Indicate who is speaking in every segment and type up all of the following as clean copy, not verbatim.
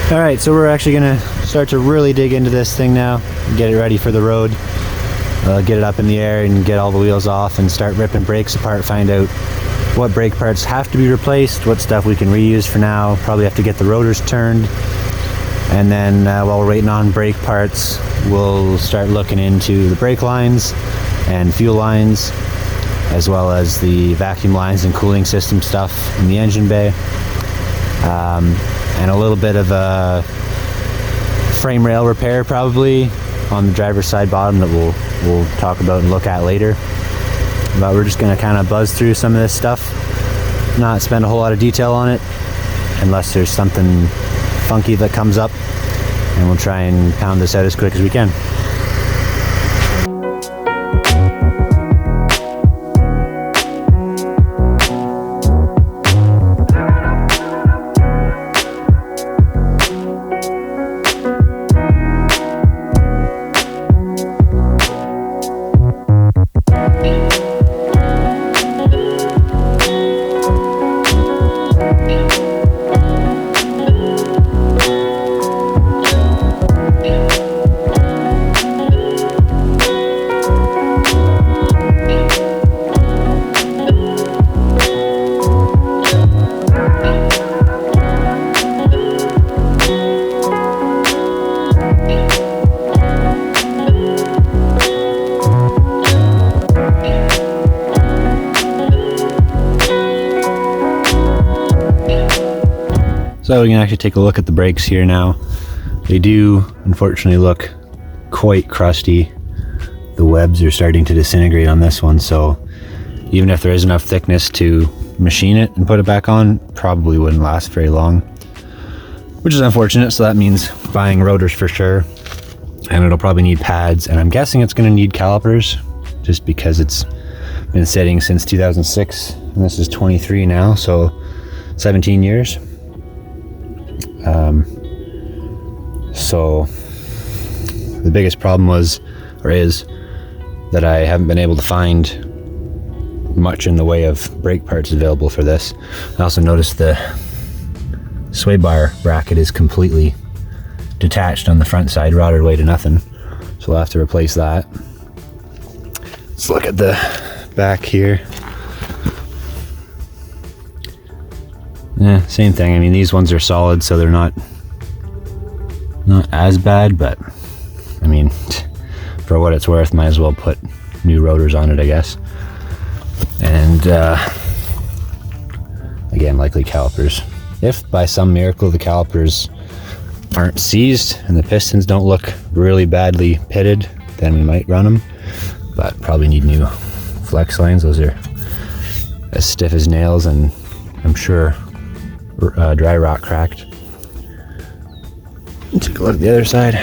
Speaker 1: Alright, so we're actually gonna start to really dig into this thing now, get it ready for the road, get it up in the air and get all the wheels off and start ripping brakes apart, find out what brake parts have to be replaced, what stuff we can reuse for now, probably have to get the rotors turned, and then while we're waiting on brake parts, we'll start looking into the brake lines and fuel lines, as well as the vacuum lines and cooling system stuff in the engine bay. And a little bit of a frame rail repair probably on the driver's side bottom that we'll talk about and look at later. But we're just gonna kind of buzz through some of this stuff, not spend a whole lot of detail on it unless there's something funky that comes up, and we'll try and pound this out as quick as we can. So we can actually take a look at the brakes here now. They do unfortunately look quite crusty. The webs are starting to disintegrate on this one, so even if there is enough thickness to machine it and put it back on, probably wouldn't last very long, which is unfortunate. So that means buying rotors for sure, and it'll probably need pads, and I'm guessing it's going to need calipers just because it's been sitting since 2006 and this is 23 now, so 17 years. So the biggest problem was, or is, that I haven't been able to find much in the way of brake parts available for this. I also noticed the sway bar bracket is completely detached on the front side, rotted away to nothing. So we'll have to replace that. Let's look at the back here. Yeah, same thing. I mean, these ones are solid, so they're not as bad, but I mean, for what it's worth, might as well put new rotors on it, I guess. And again, likely calipers. If by some miracle the calipers aren't seized and the pistons don't look really badly pitted, then we might run them, but probably need new flex lines. Those are as stiff as nails, and I'm sure dry rot cracked. Take a look at the other side.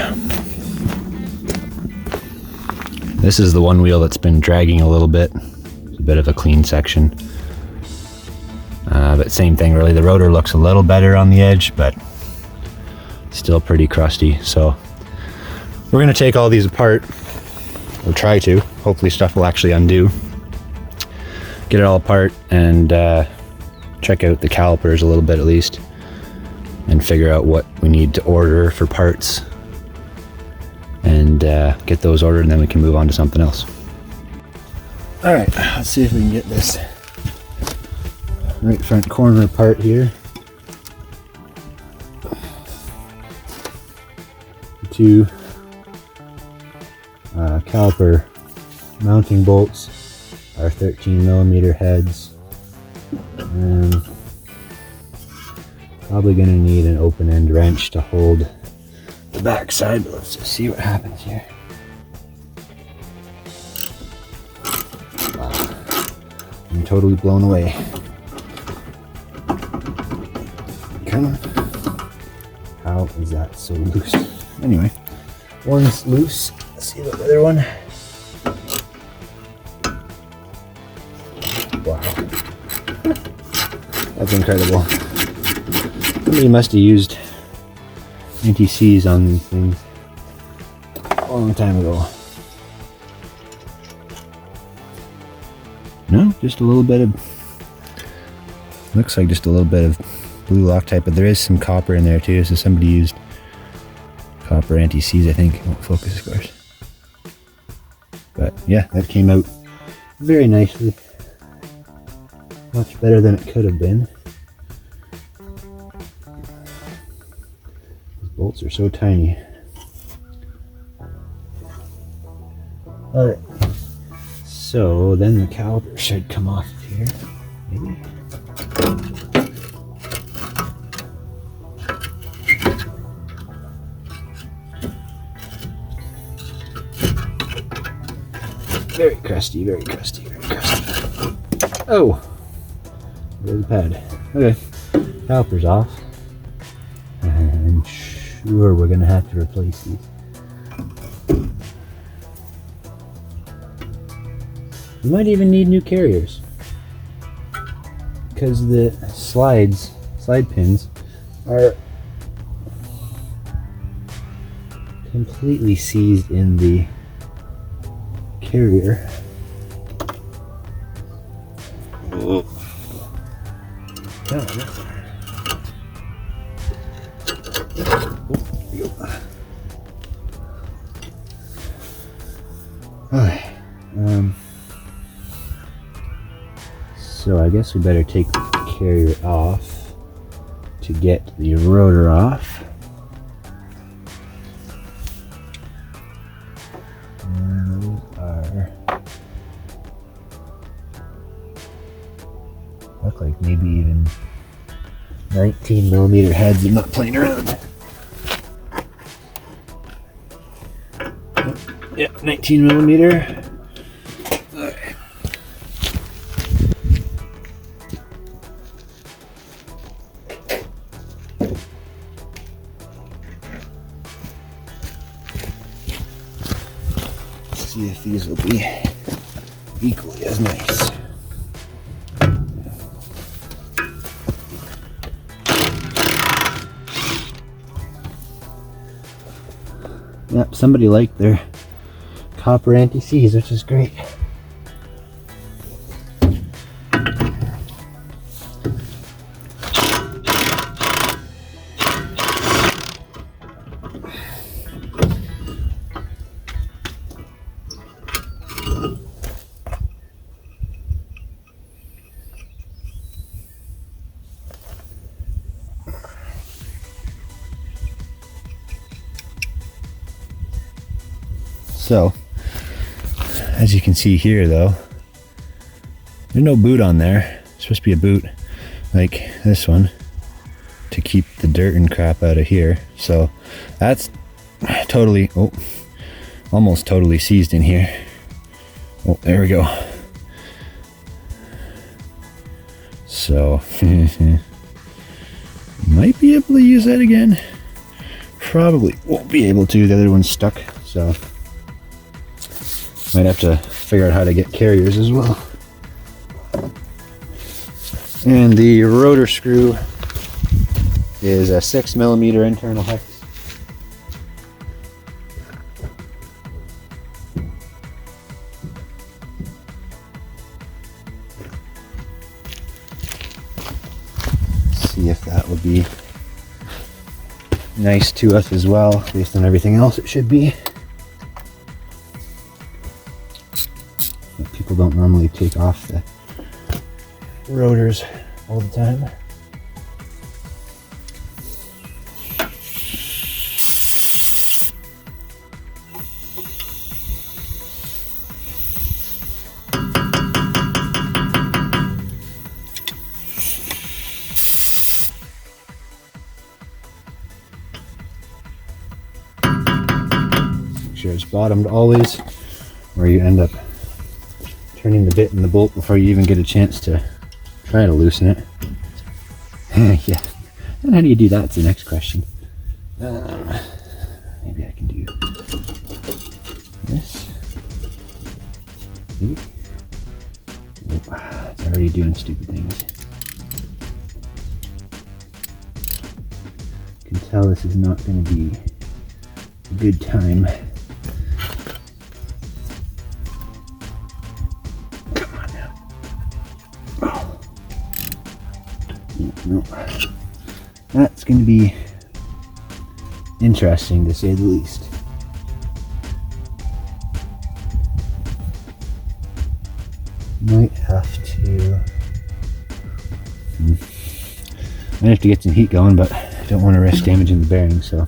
Speaker 1: This is the one wheel that's been dragging a little bit. It's a bit of a clean section, but same thing really. The rotor looks a little better on the edge, but still pretty crusty. So we're going to take all these apart, or try to. Hopefully stuff will actually undo. Get it all apart and check out the calipers a little bit at least, and figure out what we need to order for parts, and get those ordered, and then we can move on to something else. All right, let's see if we can get this right front corner part here. Two caliper mounting bolts are 13mm heads. And probably going to need an open end wrench to hold the back side, but let's just see what happens here. Wow. I'm totally blown away. Come on. How is that so loose? Anyway, one's loose. Let's see the other one. Wow. That's incredible. Somebody must have used anti-seize on these things a long time ago. No, just a little bit of, looks like just a little bit of blue Loctite, but there is some copper in there too, so somebody used copper anti-seize, I think. It won't focus, of course. But yeah, that came out very nicely. Much better than it could have been. These bolts are so tiny. Alright, so then the caliper should come off here, maybe. Very crusty, very crusty, very crusty. Oh! There's the pad. Okay, caliper's off. I'm sure we're gonna have to replace these. We might even need new carriers, because the slide pins are completely seized in the carrier. Oh. Alright. So I guess we better take the carrier off to get the rotor off. And those are, look like maybe even 19mm heads. I'm not playing around. Yeah, 19mm. See if these will be equally as nice. Yep, somebody liked their copper anti-seize, which is great. So, as you can see here though, there's no boot on there. It's supposed to be a boot like this one to keep the dirt and crap out of here. So that's totally, almost totally seized in here. Oh, there we go. So, might be able to use that again. Probably won't be able to, the other one's stuck, so might have to figure out how to get carriers as well. And the rotor screw is a 6mm internal hex. See if that would be nice to us as well, based on everything else it should be. People don't normally take off the rotors all the time. Make sure it's bottomed always, or you end up turning the bit and the bolt before you even get a chance to try to loosen it. Yeah, and how do you do that? It's the next question. Maybe I can do this. Maybe. Oh, it's already doing stupid things. You can tell this is not going to be a good time. No. That's going to be interesting to say the least. Might have to get some heat going, but I don't want to risk damaging the bearing, so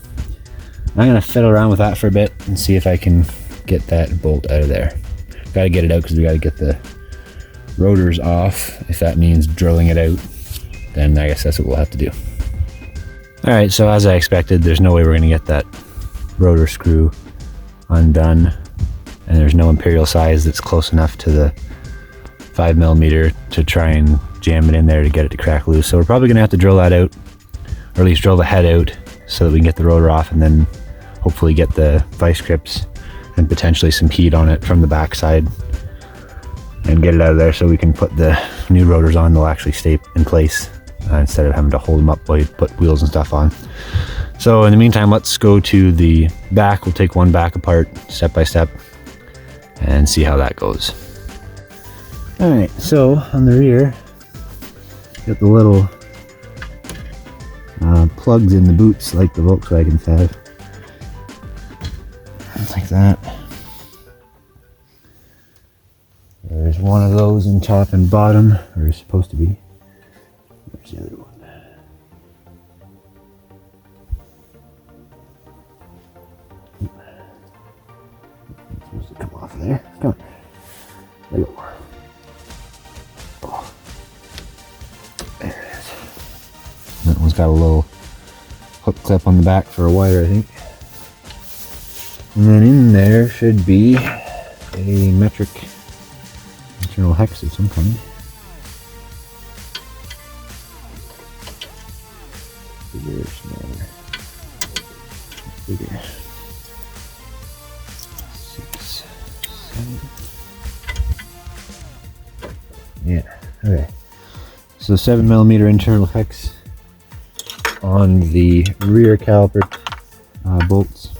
Speaker 1: I'm going to fiddle around with that for a bit and see if I can get that bolt out of there. Got to get it out because we got to get the rotors off. If that means drilling it out, then I guess that's what we'll have to do. Alright, so as I expected, there's no way we're going to get that rotor screw undone, and there's no imperial size that's close enough to the 5mm to try and jam it in there to get it to crack loose. So we're probably going to have to drill that out, or at least drill the head out so that we can get the rotor off, and then hopefully get the vice grips and potentially some heat on it from the backside and get it out of there so we can put the new rotors on. They'll actually stay in place instead of having to hold them up while you put wheels and stuff on. So in the meantime, let's go to the back. We'll take one back apart step by step and see how that goes. Alright, so on the rear, got the little plugs in the boots like the Volkswagens have. Like that. There's one of those in top and bottom, or it's supposed to be. Where's the other one? It's supposed to come off of there. Come on. There you go. Oh. There it is. That one's got a little hook clip on the back for a wire, I think. And then in there should be a metric internal hex of some kind. Bigger or smaller? Bigger. 6, 7. Yeah, okay. So 7mm internal hex on the rear caliper bolts.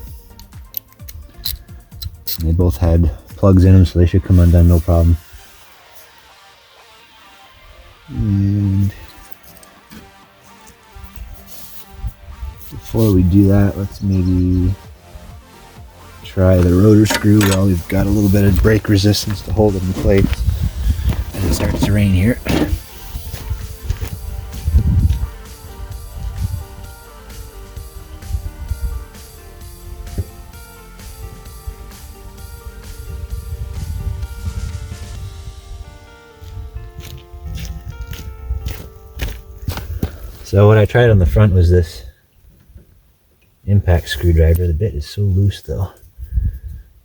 Speaker 1: And they both had plugs in them, so they should come undone no problem. And before we do that, let's maybe try the rotor screw while we've got a little bit of brake resistance to hold it in place as it starts to rain here. So what I tried on the front was this impact screwdriver. The bit is so loose though.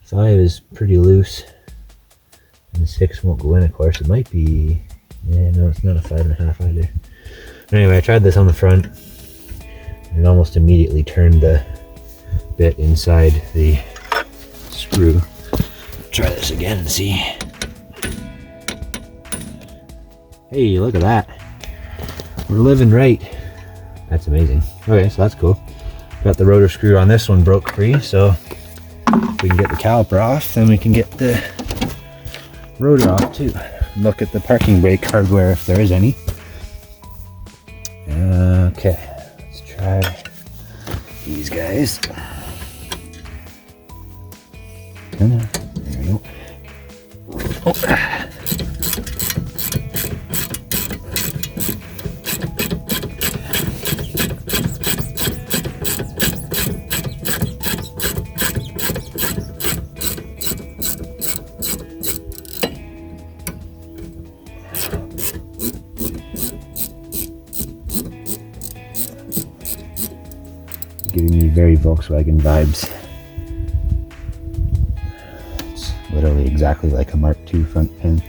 Speaker 1: 5 is pretty loose, and 6 won't go in, of course. It might be, yeah, no, it's not a 5.5 either. But anyway, I tried this on the front, and it almost immediately turned the bit inside the screw. Try this again and see. Hey, look at that. We're living right. That's amazing. Okay, so that's cool. Got the rotor screw on this one broke free, so if we can get the caliper off, then we can get the rotor off too. Look at the parking brake hardware if there is any. Okay, let's try these guys. There we go. Oh. Giving me very Volkswagen vibes. It's literally exactly like a Mark II front pin.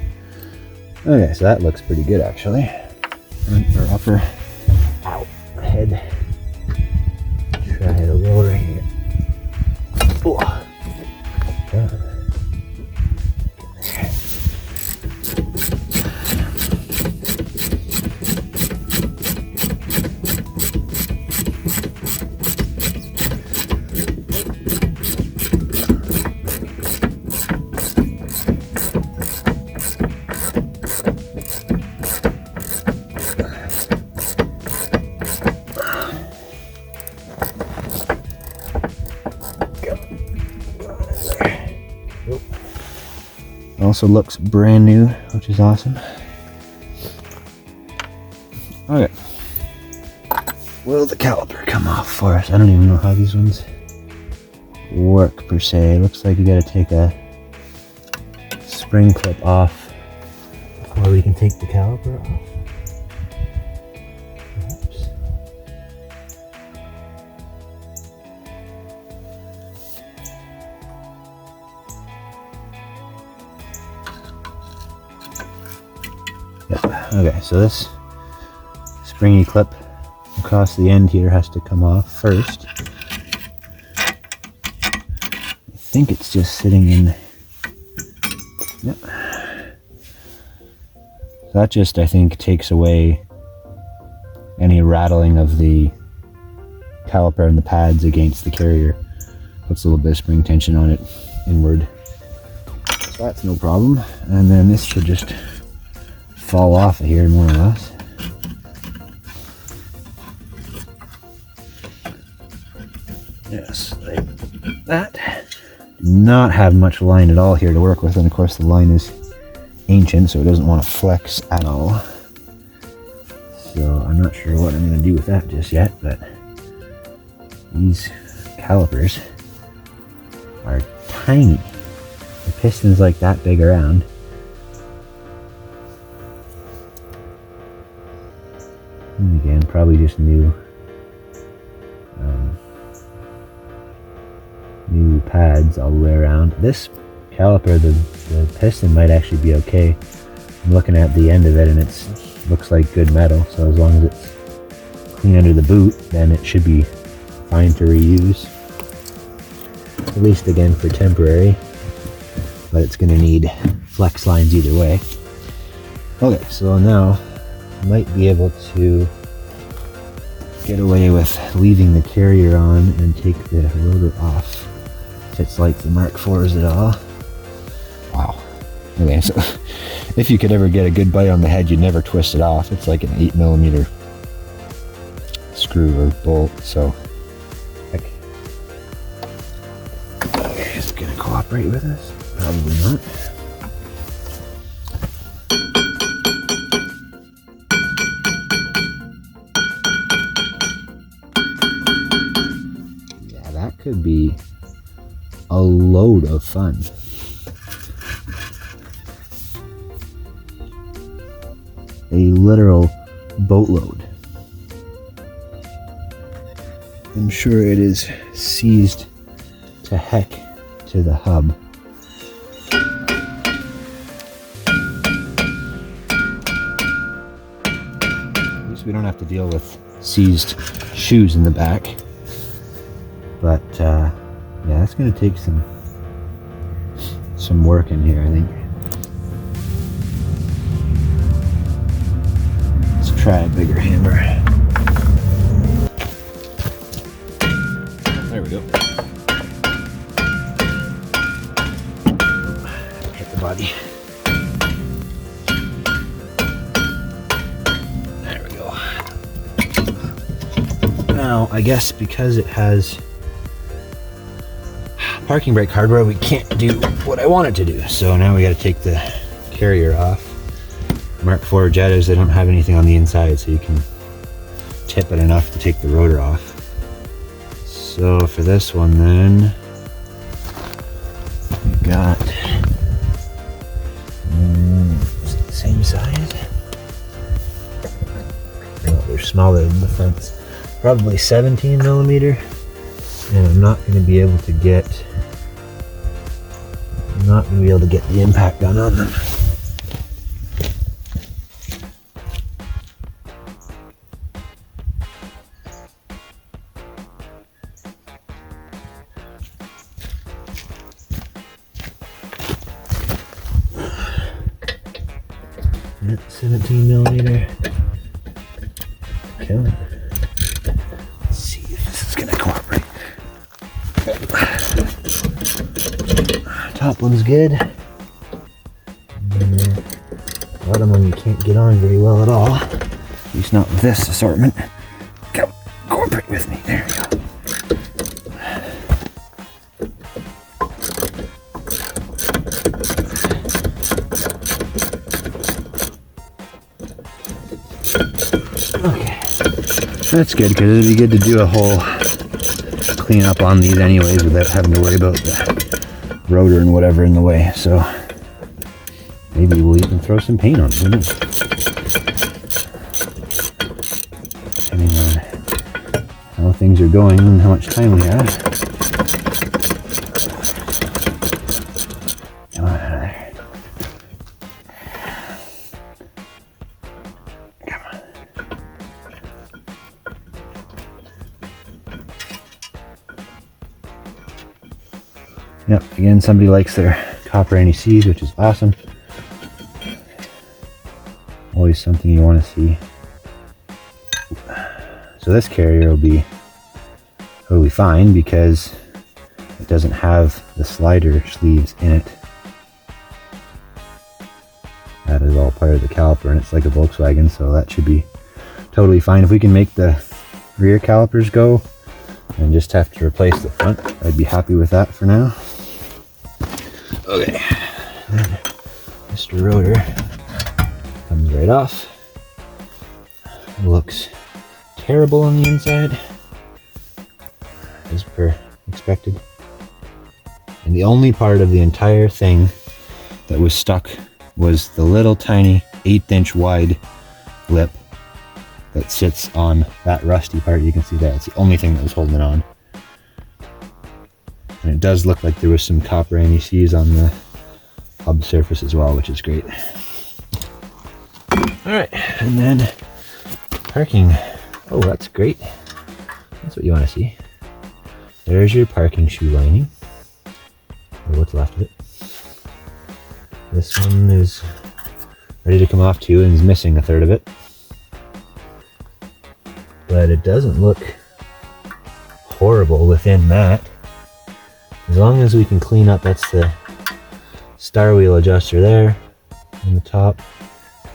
Speaker 1: Okay, so that looks pretty good actually. Front or upper. Ow, head. Try the roller here. Oh. also looks brand new, which is awesome. Okay. Will the caliper come off for us? I don't even know how these ones work per se. It looks like you gotta take a spring clip off before we can take the caliper off. Perhaps. Yep. Okay, so this springy clip across the end here has to come off first. I think it's just sitting in. Yep. That just, I think, takes away any rattling of the caliper and the pads against the carrier. Puts a little bit of spring tension on it inward. So that's no problem. And then this should just fall off of here more or less. Yes, like that. Do not have much line at all here to work with, and of course the line is ancient, so it doesn't want to flex at all. So I'm not sure what I'm going to do with that just yet, but these calipers are tiny. The piston's like that big around. And again, probably just new pads all the way around. This caliper, the piston might actually be okay. I'm looking at the end of it and it looks like good metal, so as long as it's clean under the boot, then it should be fine to reuse. At least again for temporary, but it's going to need flex lines either way. Okay, so now I might be able to get away with leaving the carrier on and take the rotor off. If it's like the Mark IVs at all. Wow. Okay, so if you could ever get a good bite on the head, you'd never twist it off. It's like an 8mm screw or bolt, so heck. Okay, is it gonna cooperate with us? Probably not. Yeah, that could be a load of fun. A literal boatload. I'm sure it is seized to heck to the hub. At least we don't have to deal with seized shoes in the back. But yeah, that's going to take some work in here, I think. Let's try a bigger hammer. There we go. Hit the body. There we go. Now, I guess because it has parking brake hardware, we can't do what I wanted to do. So now we got to take the carrier off. Mark IV Jettas, they don't have anything on the inside, so you can tip it enough to take the rotor off. So for this one then, we got same size. No, they're smaller than the fronts. Probably 17mm. And I'm not going to be able to get the impact gun on them. Yep, 17mm. Okay. Let's see if this is going to cooperate. Top one's good. Bottom one you can't get on very well at all. At least not with this assortment. Come, cooperate with me. There we go. That's good, because it'd be good to do a whole clean up on these anyways without having to worry about the rotor and whatever in the way. So maybe we'll even throw some paint on it. Who knows? Depending on how things are going and how much time we have. Come on out of there. Come on. Yep, again, somebody likes their copper NECs, which is awesome. Always something you want to see. So this carrier will be totally fine because it doesn't have the slider sleeves in it. That is all part of the caliper, and it's like a Volkswagen, so that should be totally fine. If we can make the rear calipers go and just have to replace the front, I'd be happy with that for now. Okay, Mr. Rotor comes right off. It looks terrible on the inside, as per expected. And the only part of the entire thing that was stuck was the little tiny 1/8 inch wide lip that sits on that rusty part. You can see that. It's the only thing that was holding it on. And it does look like there was some copper NECs on the hub surface as well, which is great. Alright, and then parking. Oh, that's great. That's what you want to see. There's your parking shoe lining, or what's left of it. This one is ready to come off too, and is missing a third of it. But it doesn't look horrible within that. As long as we can clean up, that's the star wheel adjuster there on the top,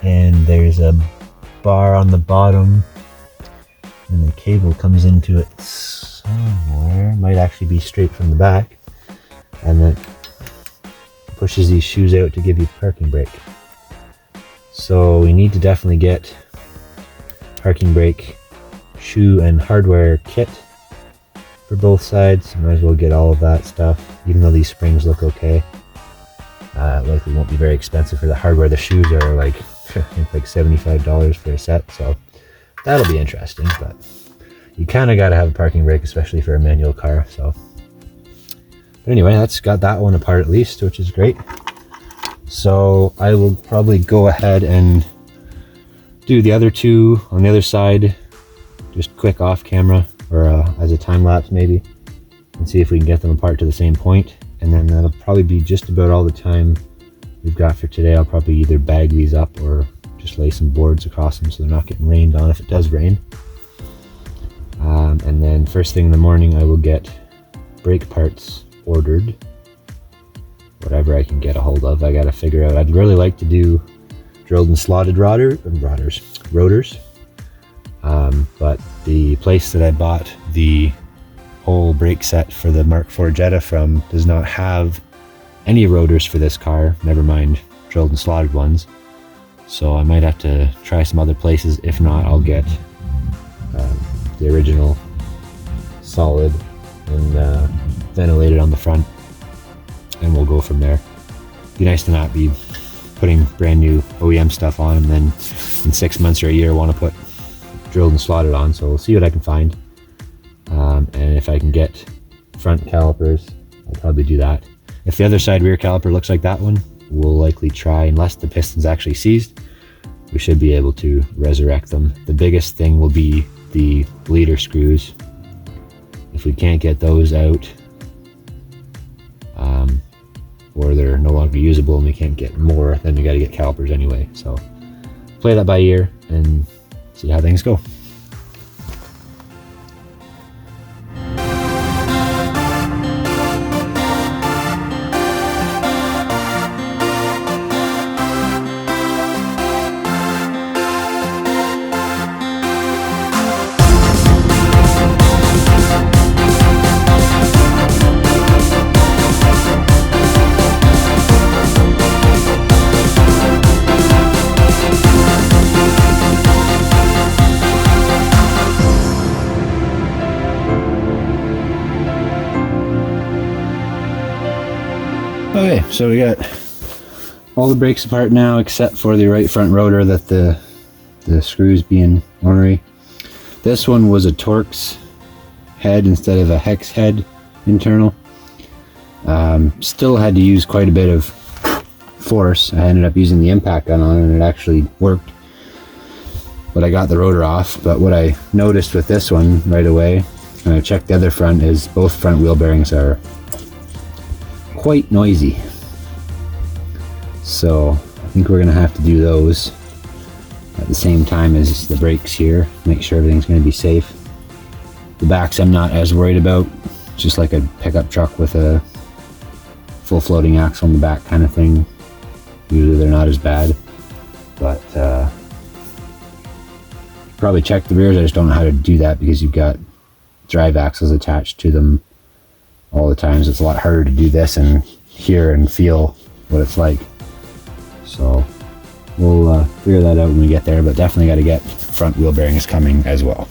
Speaker 1: and there's a bar on the bottom, and the cable comes into it somewhere. Might actually be straight from the back, and then pushes these shoes out to give you parking brake. So we need to definitely get parking brake shoe and hardware kit for both sides. Might as well get all of that stuff, even though these springs look okay. Likely won't be very expensive for the hardware. The shoes are like, I think like $75 for a set, so that'll be interesting. But you kind of got to have a parking brake, especially for a manual car. So, but anyway, that's got that one apart at least, which is great. So I will probably go ahead and do the other two on the other side, just quick off camera, or as a time lapse maybe, and see if we can get them apart to the same point. And then that'll probably be just about all the time we've got for today. I'll probably either bag these up or just lay some boards across them so they're not getting rained on if it does rain. And then first thing in the morning I will get brake parts ordered, whatever I can get a hold of. I gotta figure out, I'd really like to do drilled and slotted rotors. But the place that I bought the whole brake set for the Mark IV Jetta from does not have any rotors for this car, never mind drilled and slotted ones. So I might have to try some other places. If not, I'll get the original solid and ventilated on the front, and we'll go from there. Be nice to not be putting brand new OEM stuff on and then in 6 months or a year want to put drilled and slotted on. So we'll see what I can find, and if I can get front calipers, I'll probably do that. If the other side rear caliper looks like that one, we'll likely try, unless the piston's actually seized, we should be able to resurrect them. The biggest thing will be the bleeder screws. If we can't get those out, or they're no longer usable and we can't get more, then we got to get calipers anyway. So play that by ear and see how things go. Okay, so we got all the brakes apart now except for the right front rotor that the screws being ornery. This one was a Torx head instead of a hex head internal. Still had to use quite a bit of force. I ended up using the impact gun on it and it actually worked. But I got the rotor off. But what I noticed with this one right away, and I checked the other front, is both front wheel bearings are quite noisy. So I think we're gonna have to do those at the same time as the brakes here, make sure everything's gonna be safe. The backs I'm not as worried about, just like a pickup truck with a full floating axle in the back kind of thing. Usually they're not as bad, but probably check the rears. I just don't know how to do that because you've got drive axles attached to them all the time, so it's a lot harder to do this and hear and feel what it's like. So we'll figure that out when we get there, but definitely got to get front wheel bearings coming as well.